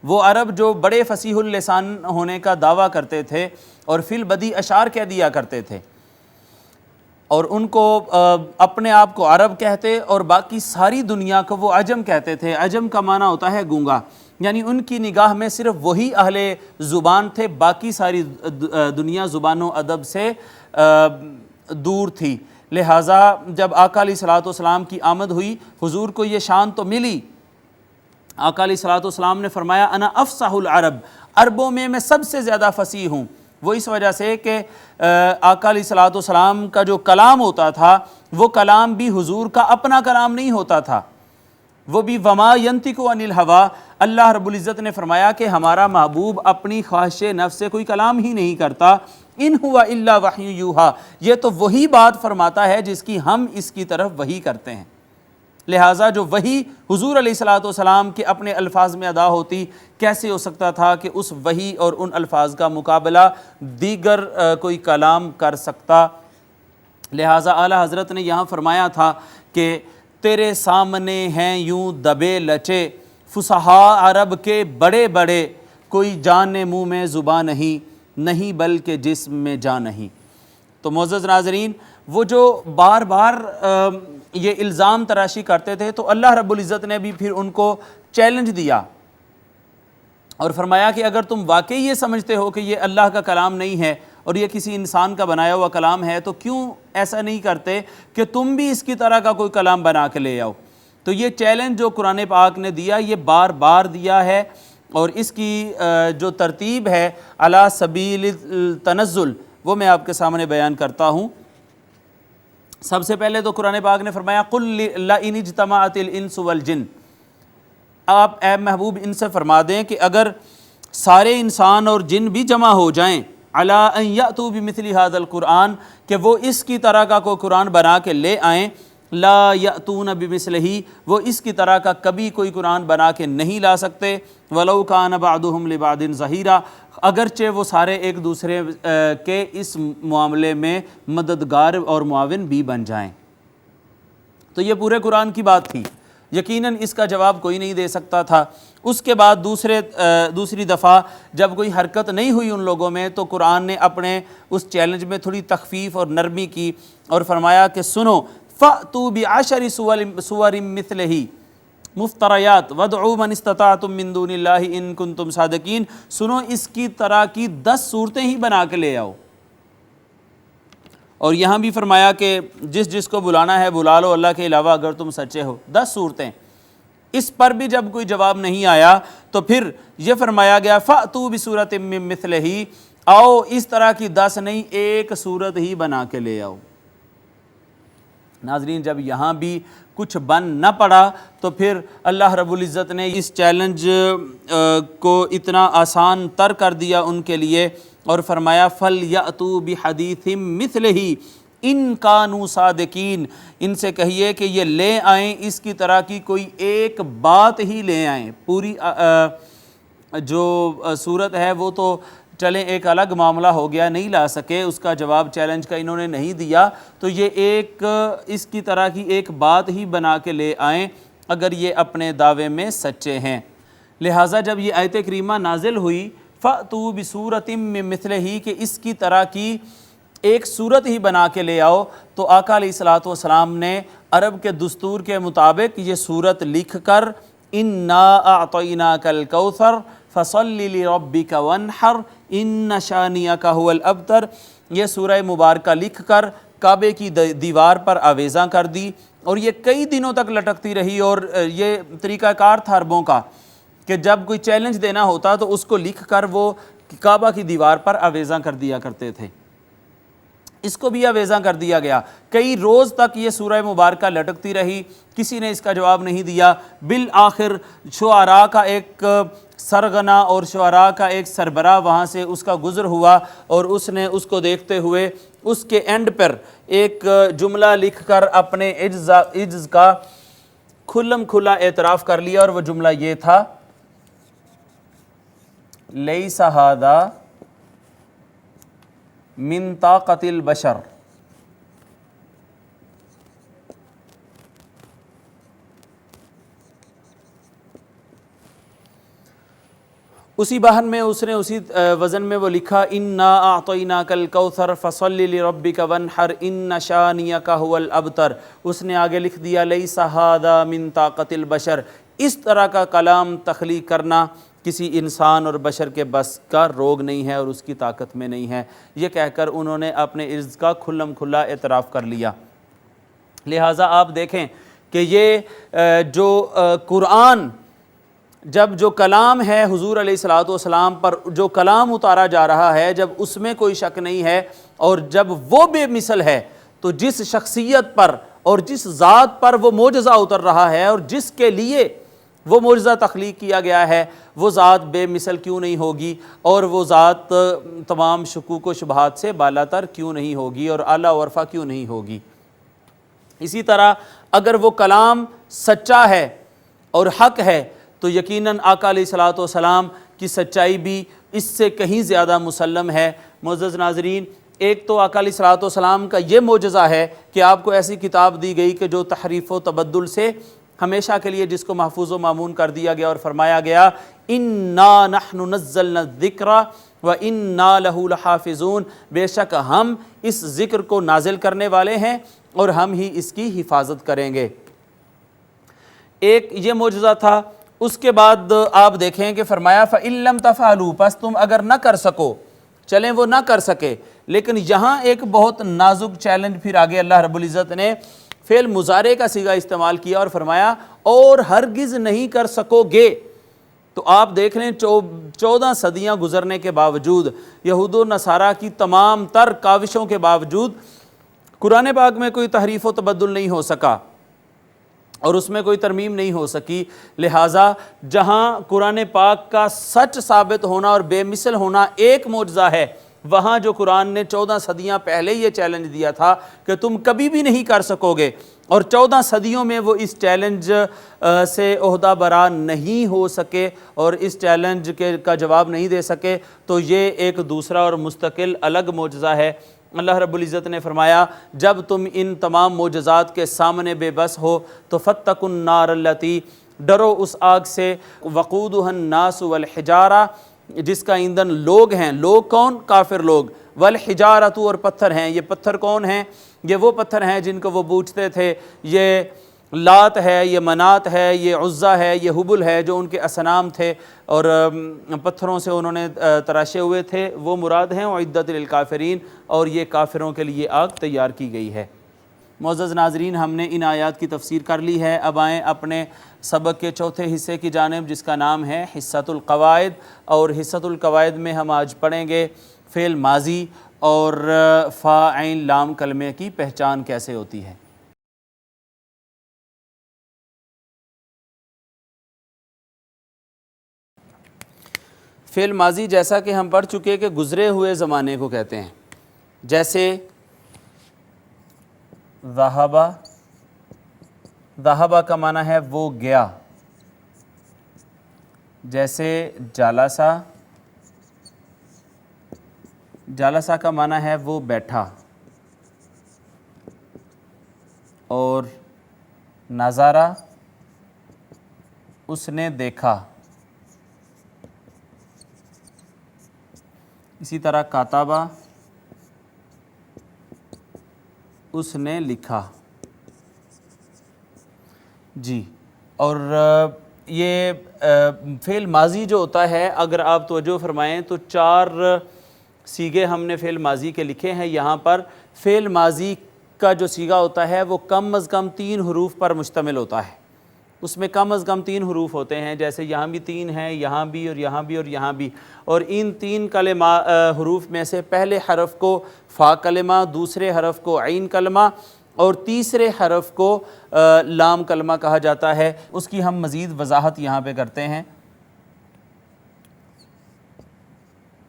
وہ عرب جو بڑے فصیح اللسان ہونے کا دعویٰ کرتے تھے اور فی البدی اشعار کہہ دیا کرتے تھے، اور ان کو اپنے آپ کو عرب کہتے اور باقی ساری دنیا کو وہ عجم کہتے تھے۔ عجم کا معنی ہوتا ہے گونگا، یعنی ان کی نگاہ میں صرف وہی اہل زبان تھے، باقی ساری دنیا زبان و ادب سے دور تھی۔ لہٰذا جب آقا علیہ الصلوۃ والسلام کی آمد ہوئی، حضور کو یہ شان تو ملی۔ آقا علیہ الصلوۃ والسلام نے فرمایا انا افصح العرب، عربوں میں سب سے زیادہ فصیح ہوں۔ وہ اس وجہ سے کہ آقا علیہ الصلوۃ والسلام کا جو کلام ہوتا تھا وہ کلام بھی حضور کا اپنا کلام نہیں ہوتا تھا، وہ بھی وما ینطق عن الہویٰ۔ اللہ رب العزت نے فرمایا کہ ہمارا محبوب اپنی خواہش نفس سے کوئی کلام ہی نہیں کرتا، ان ہوا الا وحی یوحیٰ، یہ تو وہی بات فرماتا ہے جس کی ہم اس کی طرف وحی کرتے ہیں۔ لہٰذا جو وحی حضور علیہ الصلوۃ والسلام کے اپنے الفاظ میں ادا ہوتی، کیسے ہو سکتا تھا کہ اس وحی اور ان الفاظ کا مقابلہ دیگر کوئی کلام کر سکتا؟ لہٰذا اعلیٰ حضرت نے یہاں فرمایا تھا کہ تیرے سامنے ہیں یوں دبے لچے فصحاء عرب کے بڑے بڑے، کوئی جان منہ میں زبان نہیں بلکہ جسم میں جان نہیں۔ تو معزز ناظرین، وہ جو بار بار یہ الزام تراشی کرتے تھے تو اللہ رب العزت نے بھی پھر ان کو چیلنج دیا اور فرمایا کہ اگر تم واقعی یہ سمجھتے ہو کہ یہ اللہ کا کلام نہیں ہے اور یہ کسی انسان کا بنایا ہوا کلام ہے تو کیوں ایسا نہیں کرتے کہ تم بھی اس کی طرح کا کوئی کلام بنا کے لے آؤ۔ تو یہ چیلنج جو قرآن پاک نے دیا یہ بار بار دیا ہے، اور اس کی جو ترتیب ہے علی سبیل التنزل وہ میں آپ کے سامنے بیان کرتا ہوں۔ سب سے پہلے تو قرآن پاک نے فرمایا قل لئن اجتمعت الانس والجن، آپ اے محبوب ان سے فرما دیں کہ اگر سارے انسان اور جن بھی جمع ہو جائیں علی ان یأتوا بمثل ھذا القرآن، کہ وہ اس کی طرح کا کوئی قرآن بنا کے لے آئیں، لا یأتون بمثلہ، وہ اس کی طرح کا کبھی کوئی قرآن بنا کے نہیں لا سکتے، ولو کان بعضهم لبعض ظہیرا، اگرچہ وہ سارے ایک دوسرے کے اس معاملے میں مددگار اور معاون بھی بن جائیں۔ تو یہ پورے قرآن کی بات تھی، یقیناً اس کا جواب کوئی نہیں دے سکتا تھا۔ اس کے بعد دوسری دفعہ جب کوئی حرکت نہیں ہوئی ان لوگوں میں تو قرآن نے اپنے اس چیلنج میں تھوڑی تخفیف اور نرمی کی اور فرمایا کہ سنو فَأْتُوا بِعَشَرِ سُوَرٍ مِثْلِهِ مفتریات وَادْعُوا مَنِ اسْتَطَعْتُم مِّن دُونِ اللَّهِ إِن كُنتُمْ صَادِقِينَ، سنو اس کی طرح کی 10 صورتیں ہی بنا کے لے آؤ۔ اور یہاں بھی فرمایا کہ جس کو بلانا ہے بلا لو اللہ کے علاوہ اگر تم سچے ہو، 10 صورتیں۔ اس پر بھی جب کوئی جواب نہیں آیا تو پھر یہ فرمایا گیا فَأْتُوا بِسُورَةٍ مِّن مِّثْلِهِ، آؤ اس طرح کی 10 نہیں ایک صورت ہی بنا کے لے آؤ۔ ناظرین، جب یہاں بھی کچھ بن نہ پڑا تو پھر اللہ رب العزت نے اس چیلنج کو اتنا آسان تر کر دیا ان کے لیے اور فرمایا فَلْيَأْتُوا بِحَدِيثٍ مِّثْلِهِ، ان کانوا صادقین، ان سے کہیے کہ یہ لے آئیں اس کی طرح کی کوئی ایک بات ہی لے آئیں۔ پوری جو صورت ہے وہ تو چلیں ایک الگ معاملہ ہو گیا، نہیں لا سکے، اس کا جواب چیلنج کا انہوں نے نہیں دیا، تو یہ ایک اس کی طرح کی ایک بات ہی بنا کے لے آئیں اگر یہ اپنے دعوے میں سچے ہیں۔ لہٰذا جب یہ آیت کریمہ نازل ہوئی فَأْتُوا بِسُورَةٍ مِّن مِّثْلِهِ کہ اس کی طرح کی ایک صورت ہی بنا کے لے آؤ، تو آقا علیہ الصلوۃ والسلام نے عرب کے دستور کے مطابق یہ صورت لکھ کر اِنَّا أَعْطَيْنَاكَ الْكَوْثَرَ فَصَلِّ لِرَبِّكَ وَانْحَرْ إِنَّ شَانِئَكَ هُوَ الْأَبْتَرُ یہ سورہ مبارکہ لکھ کر کعبے کی دیوار پر آویزاں کر دی، اور یہ کئی دنوں تک لٹکتی رہی، اور یہ طریقہ کار تھا عربوں کا کہ جب کوئی چیلنج دینا ہوتا تو اس کو لکھ کر وہ کعبہ کی دیوار پر آویزاں کر دیا کرتے تھے۔ اس کو بھی آویزاں کر دیا گیا، کئی روز تک یہ سورہ مبارکہ لٹکتی رہی، کسی نے اس کا جواب نہیں دیا۔ بالآخر شعراء کا ایک سرغنہ اور شعراء کا ایک سربراہ وہاں سے اس کا گزر ہوا، اور اس نے اس کو دیکھتے ہوئے اس کے اینڈ پر ایک جملہ لکھ کر اپنے عجز کا کھلم کھلا اعتراف کر لیا، اور وہ جملہ یہ تھا لیس ھذا من طاقت البشر۔ اسی بہن میں اس نے اسی وزن میں وہ لکھا انا اعطیناک الکوثر فصل لربک وانحر ان شانئک ھو الابتر۔ اس نے آگے لکھ دیا لیس ھذا من طاقت البشر، اس طرح کا کلام تخلیق کرنا کسی انسان اور بشر کے بس کا روگ نہیں ہے اور اس کی طاقت میں نہیں ہے، یہ کہہ کر انہوں نے اپنے عز کا کھلم کھلا اعتراف کر لیا۔ لہٰذا آپ دیکھیں کہ یہ جو قرآن جب جو کلام ہے حضور علیہ الصلوۃ والسلام پر جو کلام اتارا جا رہا ہے، جب اس میں کوئی شک نہیں ہے اور جب وہ بے مثل ہے، تو جس شخصیت پر اور جس ذات پر وہ معجزہ اتر رہا ہے اور جس کے لیے وہ معجزہ تخلیق کیا گیا ہے، وہ ذات بے مثل کیوں نہیں ہوگی، اور وہ ذات تمام شکوک و شبہات سے بالاتر کیوں نہیں ہوگی اور اعلیٰ ورفع کیوں نہیں ہوگی۔ اسی طرح اگر وہ کلام سچا ہے اور حق ہے تو یقیناً آقا علیہ الصلوۃ والسلام کی سچائی بھی اس سے کہیں زیادہ مسلم ہے۔ معزز ناظرین، ایک تو آقا علیہ الصلوۃ والسلام کا یہ معجزہ ہے کہ آپ کو ایسی کتاب دی گئی کہ جو تحریف و تبدل سے ہمیشہ کے لیے جس کو محفوظ و معمون کر دیا گیا، اور فرمایا گیا اِنَّا نَحْنُ نَزَّلْنَا الذِّكْرَ وَإِنَّا لَهُ لَحَافِظُونَ، بے شک ہم اس ذکر کو نازل کرنے والے ہیں اور ہم ہی اس کی حفاظت کریں گے۔ ایک یہ معجزہ تھا۔ اس کے بعد آپ دیکھیں کہ فرمایا فَإِن لَّمْ تَفْعَلُوا، پس تم اگر نہ کر سکو، چلیں وہ نہ کر سکے، لیکن یہاں ایک بہت نازک چیلنج پھر آگے اللہ رب العزت نے فعل مضارع کا صیغہ استعمال کیا اور فرمایا اور ہرگز نہیں کر سکو گے۔ تو آپ دیکھ لیں 14 صدیاں گزرنے کے باوجود، یہود و نصارہ کی تمام تر کاوشوں کے باوجود قرآن پاک میں کوئی تحریف و تبدل نہیں ہو سکا اور اس میں کوئی ترمیم نہیں ہو سکی۔ لہٰذا جہاں قرآن پاک کا سچ ثابت ہونا اور بے مثل ہونا ایک معجزہ ہے، وہاں جو قرآن نے 14 صدیاں پہلے یہ چیلنج دیا تھا کہ تم کبھی بھی نہیں کر سکو گے، اور 14 صدیوں میں وہ اس چیلنج سے عہدہ برا نہیں ہو سکے اور اس چیلنج کا جواب نہیں دے سکے، تو یہ ایک دوسرا اور مستقل الگ معجزہ ہے۔ اللہ رب العزت نے فرمایا جب تم ان تمام معجزات کے سامنے بے بس ہو تو فاتقوا النار التی، ڈرو اس آگ سے، وقودها الناس والحجارہ، جس کا ایندھن لوگ ہیں۔ لوگ کون؟ کافر لوگ۔ والحجارۃ، اور پتھر ہیں۔ یہ پتھر کون ہیں؟ یہ وہ پتھر ہیں جن کو وہ پوجتے تھے، یہ لات ہے، یہ منات ہے، یہ عزیٰ ہے، یہ حبل ہے، جو ان کے اصنام تھے اور پتھروں سے انہوں نے تراشے ہوئے تھے، وہ مراد ہیں اعدت للکافرین، اور یہ کافروں کے لیے آگ تیار کی گئی ہے۔ معزز ناظرین، ہم نے ان آیات کی تفسیر کر لی ہے۔ اب آئیں اپنے سبق کے چوتھے حصے کی جانب، جس کا نام ہے حصۃ القواعد، اور حصۃ القواعد میں ہم آج پڑھیں گے فعل ماضی اور فا عین لام کلمے کی پہچان کیسے ہوتی ہے۔ فعل ماضی جیسا کہ ہم پڑھ چکے کہ گزرے ہوئے زمانے کو کہتے ہیں، جیسے ذہبا، ذہبا کا معنی ہے وہ گیا، جیسے جالسا، جالسا کا معنی ہے وہ بیٹھا، اور نظارہ اس نے دیکھا، اسی طرح کاتبہ اس نے لکھا۔ جی، اور یہ فعل ماضی جو ہوتا ہے، اگر آپ توجہ فرمائیں تو 4 صیغے ہم نے فعل ماضی کے لکھے ہیں۔ یہاں پر فعل ماضی کا جو صیغہ ہوتا ہے وہ کم از کم 3 حروف پر مشتمل ہوتا ہے، اس میں کم از کم 3 حروف ہوتے ہیں، جیسے یہاں بھی 3 ہیں، یہاں بھی، اور یہاں بھی، اور یہاں بھی، اور ان 3 حروف میں سے پہلے حرف کو فا کلمہ، دوسرے حرف کو عین کلمہ، اور تیسرے حرف کو لام کلمہ کہا جاتا ہے۔ اس کی ہم مزید وضاحت یہاں پہ کرتے ہیں۔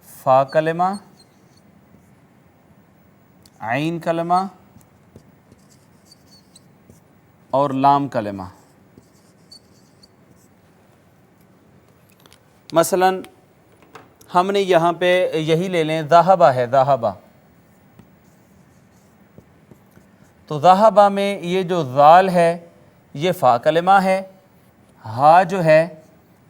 فا کلمہ، عین کلمہ اور لام کلمہ۔ مثلا ہم نے یہاں پہ یہی لے لیں، ذہبہ ہے، ذہبہ، تو ذہبہ میں یہ جو ذال ہے یہ فا کلمہ ہے، ہا جو ہے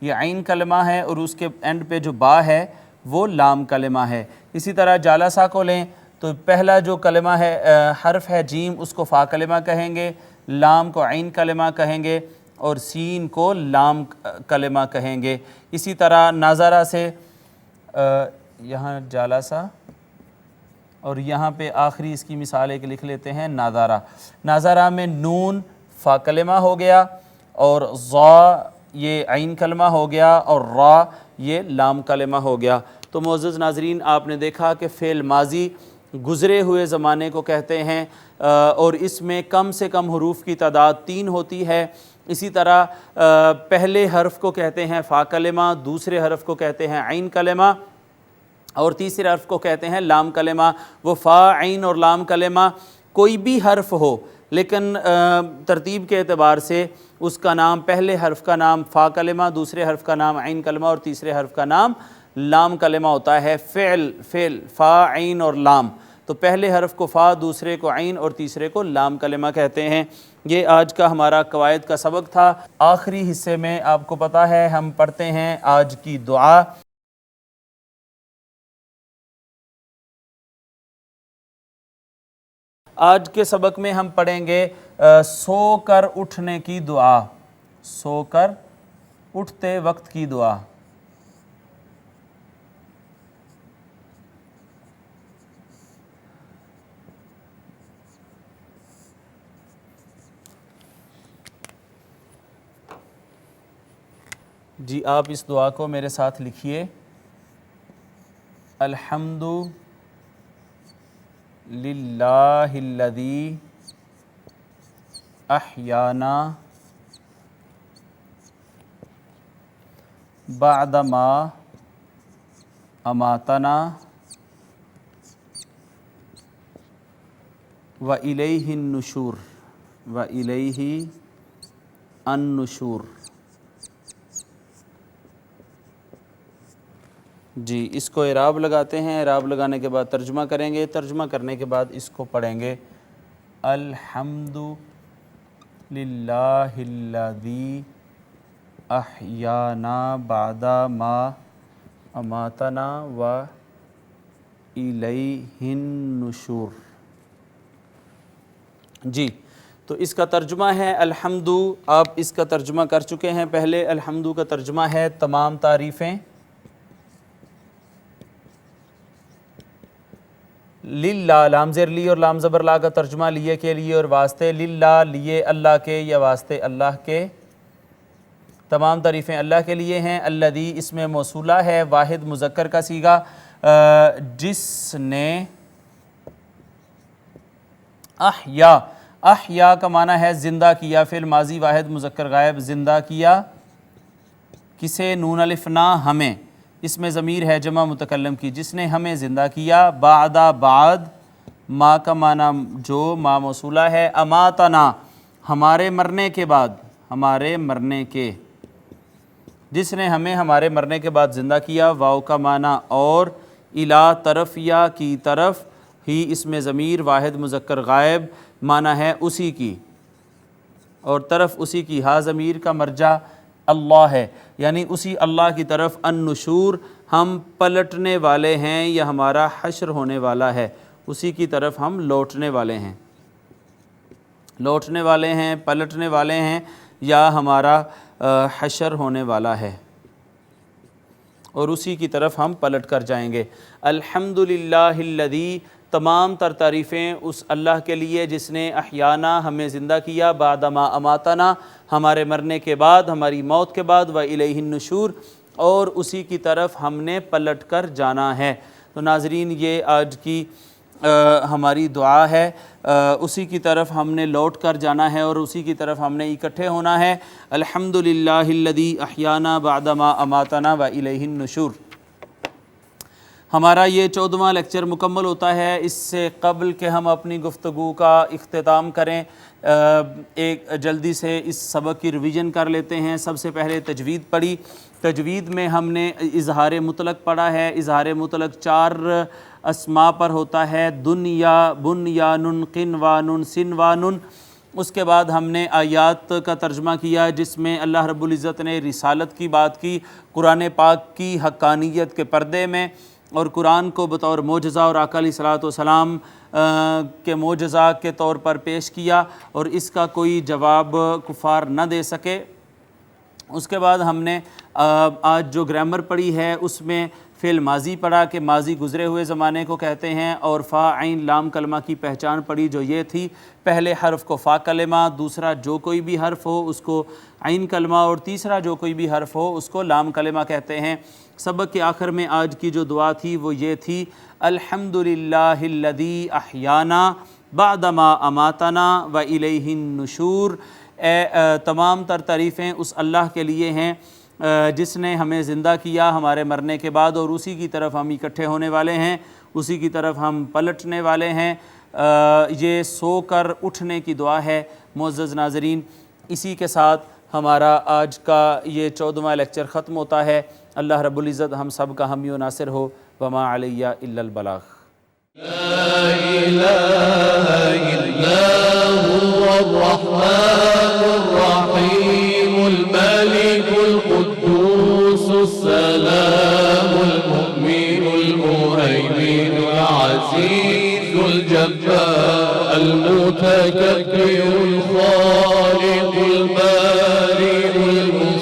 یہ عین کلمہ ہے، اور اس کے اینڈ پہ جو با ہے وہ لام کلمہ ہے۔ اسی طرح جالسا کو لیں تو پہلا جو کلمہ ہے حرف ہے جیم، اس کو فا کلمہ کہیں گے، لام کو عین کلمہ کہیں گے، اور سین کو لام کلمہ کہیں گے۔ اسی طرح ناظرہ سے یہاں جالسا، اور یہاں پہ آخری اس کی مثال ایک لکھ لیتے ہیں، ناظرہ۔ ناظرہ میں نون فا کلمہ ہو گیا، اور ضا یہ عین کلمہ ہو گیا، اور را یہ لام کلمہ ہو گیا۔ تو معزز ناظرین، آپ نے دیکھا کہ فعل ماضی گزرے ہوئے زمانے کو کہتے ہیں، اور اس میں کم سے کم حروف کی تعداد 3 ہوتی ہے۔ اسی طرح پہلے حرف کو کہتے ہیں فا کلمہ، دوسرے حرف کو کہتے ہیں عین کلمہ، اور تیسرے حرف کو کہتے ہیں لام کلمہ۔ وہ فا، عین اور لام کلمہ کوئی بھی حرف ہو، لیکن ترتیب کے اعتبار سے اس کا نام، پہلے حرف کا نام فا کلمہ، دوسرے حرف کا نام عین کلمہ، اور تیسرے حرف کا نام لام کلمہ ہوتا ہے۔ فعل فا، عین اور لام، تو پہلے حرف کو فا، دوسرے کو عین اور تیسرے کو لام کلمہ کہتے ہیں۔ یہ آج کا ہمارا قواعد کا سبق تھا۔ آخری حصے میں آپ کو پتہ ہے ہم پڑھتے ہیں آج کی دعا۔ آج کے سبق میں ہم پڑھیں گے سو کر اٹھنے کی دعا، سو کر اٹھتے وقت کی دعا۔ جی، آپ اس دعا کو میرے ساتھ لکھیے۔ الحمد للہ الذی احیانا بعدما اماتنا وإلیہ النشور، وإلیہ النشور۔ جی، اس کو اعراب لگاتے ہیں، اعراب لگانے کے بعد ترجمہ کریں گے، ترجمہ کرنے کے بعد اس کو پڑھیں گے۔ الحمد للہ الذی احیانا بعد ما اماتنا و الیہ النشور۔ جی، تو اس کا ترجمہ ہے الحمد، آپ اس کا ترجمہ کر چکے ہیں پہلے۔ الحمد کا ترجمہ ہے تمام تعریفیں۔ للہ، لام زیر لی اور لام زبر لا کا ترجمہ لیے کے لیے اور واسطے، للہ لیے اللہ کے یا واسطے اللہ کے، تمام تعریفیں اللہ کے لیے ہیں۔ الذی اس میں موصولہ ہے، واحد مذکر کا صیغہ، جس نے احیا، احیا کا معنی ہے زندہ کیا، فعل ماضی واحد مذکر غائب، زندہ کیا کسے؟ نون الف نا، ہمیں، اس میں ضمیر ہے جمع متکلم کی، جس نے ہمیں زندہ کیا، بعد بعد ما کا معنی جو، ما موصولہ ہے، اماتنا ہمارے مرنے کے بعد، ہمارے مرنے کے، جس نے ہمیں ہمارے مرنے کے بعد زندہ کیا، واو کا معنی اور، الا طرف یا کی طرف، ہی اس میں ضمیر واحد مذکر غائب، معنی ہے اسی کی، اور طرف اسی کی، ہا ضمیر کا مرجع اللہ ہے، یعنی اسی اللہ کی طرف، النشور ہم پلٹنے والے ہیں یا ہمارا حشر ہونے والا ہے، اسی کی طرف ہم لوٹنے والے ہیں، لوٹنے والے ہیں، پلٹنے والے ہیں، یا ہمارا حشر ہونے والا ہے اور اسی کی طرف ہم پلٹ کر جائیں گے۔ الحمدللہ الذی، تمام تر تعریفیں اس اللہ کے لیے جس نے احیانا ہمیں زندہ کیا، بعدما اماتنا ہمارے مرنے کے بعد، ہماری موت کے بعد، و الیہ النشور اور اسی کی طرف ہم نے پلٹ کر جانا ہے۔ تو ناظرین یہ آج کی ہماری دعا ہے، اسی کی طرف ہم نے لوٹ کر جانا ہے اور اسی کی طرف ہم نے اکٹھے ہونا ہے۔ الحمدللہ الذی احیانا بعدما اماتنا و الیہ النشور۔ ہمارا یہ 14واں لیکچر مکمل ہوتا ہے۔ اس سے قبل کہ ہم اپنی گفتگو کا اختتام کریں، ایک جلدی سے اس سبق کی ریویژن کر لیتے ہیں۔ سب سے پہلے تجوید پڑھی۔ تجوید میں ہم نے اظہار مطلق پڑھا ہے۔ اظہار مطلق 4 اسماء پر ہوتا ہے، دنیا، بنیان، قنوان، سنوان۔ اس کے بعد ہم نے آیات کا ترجمہ کیا جس میں اللہ رب العزت نے رسالت کی بات کی، قرآن پاک کی حقانیت کے پردے میں، اور قرآن کو بطور معجزہ اور آقا علیہ الصلوۃ والسلام کے معجزہ کے طور پر پیش کیا اور اس کا کوئی جواب کفار نہ دے سکے۔ اس کے بعد ہم نے آج جو گرامر پڑھی ہے اس میں فعل ماضی پڑھا کہ ماضی گزرے ہوئے زمانے کو کہتے ہیں، اور فا عین لام کلمہ کی پہچان پڑھی جو یہ تھی، پہلے حرف کو فا کلمہ، دوسرا جو کوئی بھی حرف ہو اس کو عین کلمہ، اور تیسرا جو کوئی بھی حرف ہو اس کو لام کلمہ کہتے ہیں۔ سبق کے آخر میں آج کی جو دعا تھی وہ یہ تھی، الحمدللہ الذی احیانا بعدما اماتنا و الیہ النشور۔ تمام تر تعریفیں اس اللہ کے لیے ہیں جس نے ہمیں زندہ کیا ہمارے مرنے کے بعد، اور اسی کی طرف ہم اکٹھے ہونے والے ہیں، اسی کی طرف ہم پلٹنے والے ہیں۔ یہ سو کر اٹھنے کی دعا ہے۔ معزز ناظرین، اسی کے ساتھ ہمارا آج کا یہ 14واں لیکچر ختم ہوتا ہے۔ اللہ رب العزت ہم سب کا حامی و ناصر ہو۔ وما علیہ الا البلاغ۔ لا إله إلا هو الرحمن الرحيم الملك القدوس السلام المؤمن المهيمن العزيز الجبار المتكبر الخالق البارئ المصور